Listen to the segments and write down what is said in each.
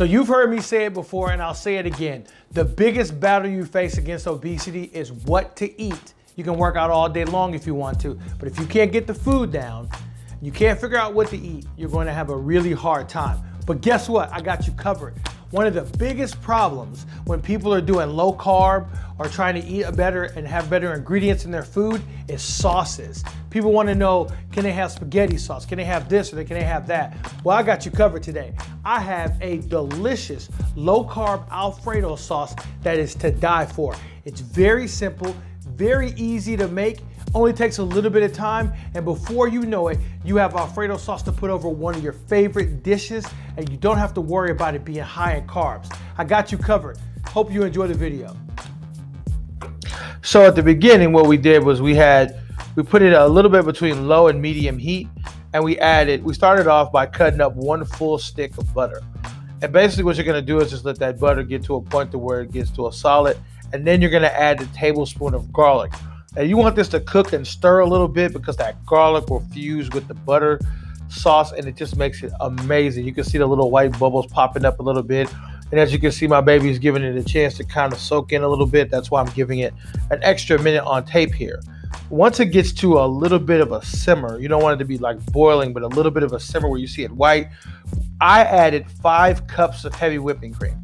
So you've heard me say it before, and I'll say it again. The biggest battle you face against obesity is what to eat. You can work out all day long if you want to, but if you can't get the food down, you can't figure out what to eat, you're going to have a really hard time. But guess what? I got you covered. One of the biggest problems when people are doing low carb or trying to eat better and have better ingredients in their food is sauces. People want to know, can they have spaghetti sauce? Can they have this or can they have that? Well, I got you covered today. I have a delicious low carb Alfredo sauce that is to die for. It's very simple, very easy to make. Only takes a little bit of time, and before you know it, you have Alfredo sauce to put over one of your favorite dishes, and you don't have to worry about it being high in carbs. I got you covered. Hope you enjoy the video. So at the beginning, what we did was we put it a little bit between low and medium heat, and we started off by cutting up one full stick of butter. And basically what you're gonna do is just let that butter get to a point to where it gets to a solid, and then you're gonna add a tablespoon of garlic. And you want this to cook and stir a little bit because that garlic will fuse with the butter sauce and it just makes it amazing. You can see the little white bubbles popping up a little bit. And as you can see, my baby's giving it a chance to kind of soak in a little bit. That's why I'm giving it an extra minute on tape here. Once it gets to a little bit of a simmer, you don't want it to be like boiling, but a little bit of a simmer where you see it white, I added 5 cups of heavy whipping cream.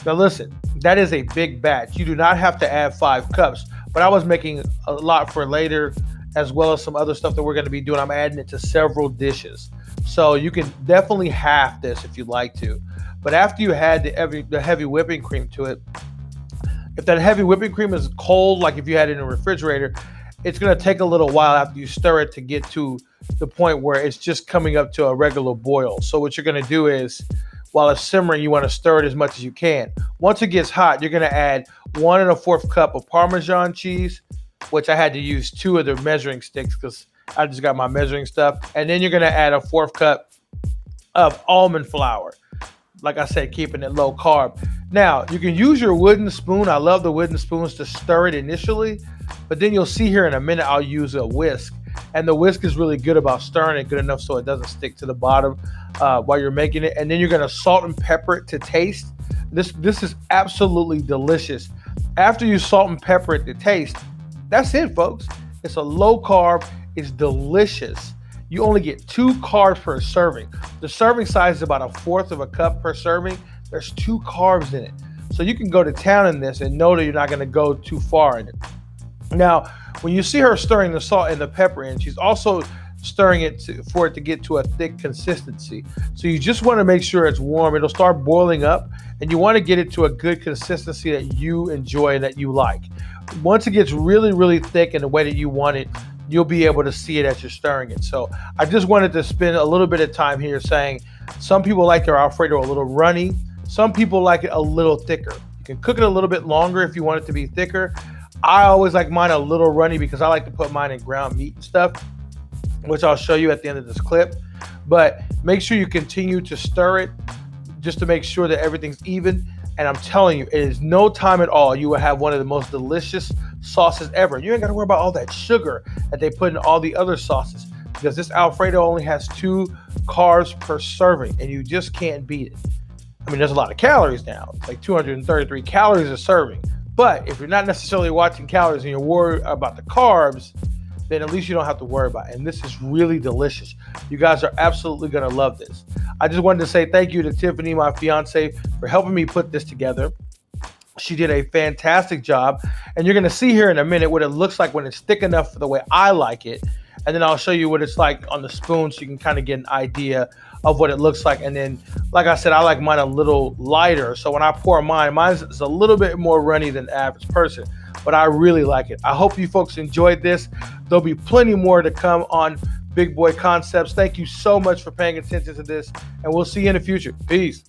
Now listen, that is a big batch. You do not have to add 5 cups. But I was making a lot for later, as well as some other stuff that we're going to be doing. I'm adding it to several dishes. So you can definitely half this if you'd like to. But after you add the heavy whipping cream to it, if that heavy whipping cream is cold, like if you had it in a refrigerator, it's going to take a little while after you stir it to get to the point where it's just coming up to a regular boil. So what you're going to do is, while it's simmering, you want to stir it as much as you can. Once it gets hot, you're going to add 1 1/4 cup of Parmesan cheese, which I had to use 2 of the measuring sticks because I just got my measuring stuff. And then you're going to add a 1/4 cup of almond flour. Like I said, keeping it low carb. Now, you can use your wooden spoon. I love the wooden spoons to stir it initially, but then you'll see here in a minute I'll use a whisk. And the whisk is really good about stirring it good enough so it doesn't stick to the bottom while you're making it. And then you're going to salt and pepper it to taste. This is absolutely delicious. After you salt and pepper it to taste, that's it, folks. It's a low carb. It's delicious. You only get 2 carbs per serving. The serving size is about 1/4 of a cup per serving. There's 2 carbs in it. So you can go to town in this and know that you're not going to go too far in it. Now, when you see her stirring the salt and the pepper in, she's also stirring it for it to get to a thick consistency. So you just want to make sure it's warm. It'll start boiling up, and you want to get it to a good consistency that you enjoy and that you like. Once it gets really, really thick in the way that you want it, you'll be able to see it as you're stirring it. So I just wanted to spend a little bit of time here saying some people like their Alfredo a little runny. Some people like it a little thicker. You can cook it a little bit longer if you want it to be thicker. I always like mine a little runny because I like to put mine in ground meat and stuff, which I'll show you at the end of this clip. But make sure you continue to stir it just to make sure that everything's even. And I'm telling you, it is no time at all. You will have one of the most delicious sauces ever. You ain't got to worry about all that sugar that they put in all the other sauces because this Alfredo only has 2 carbs per serving, and you just can't beat it. I mean, there's a lot of calories now. It's like 233 calories a serving. But if you're not necessarily watching calories and you're worried about the carbs, then at least you don't have to worry about it. And this is really delicious. You guys are absolutely going to love this. I just wanted to say thank you to Tiffany, my fiance, for helping me put this together. She did a fantastic job. And you're going to see here in a minute what it looks like when it's thick enough for the way I like it. And then I'll show you what it's like on the spoon so you can kind of get an idea of what it looks like. And then, like I said, I like mine a little lighter. So when I pour mine is a little bit more runny than the average person. But I really like it. I hope you folks enjoyed this. There'll be plenty more to come on Big Boy Concepts. Thank you so much for paying attention to this. And we'll see you in the future. Peace.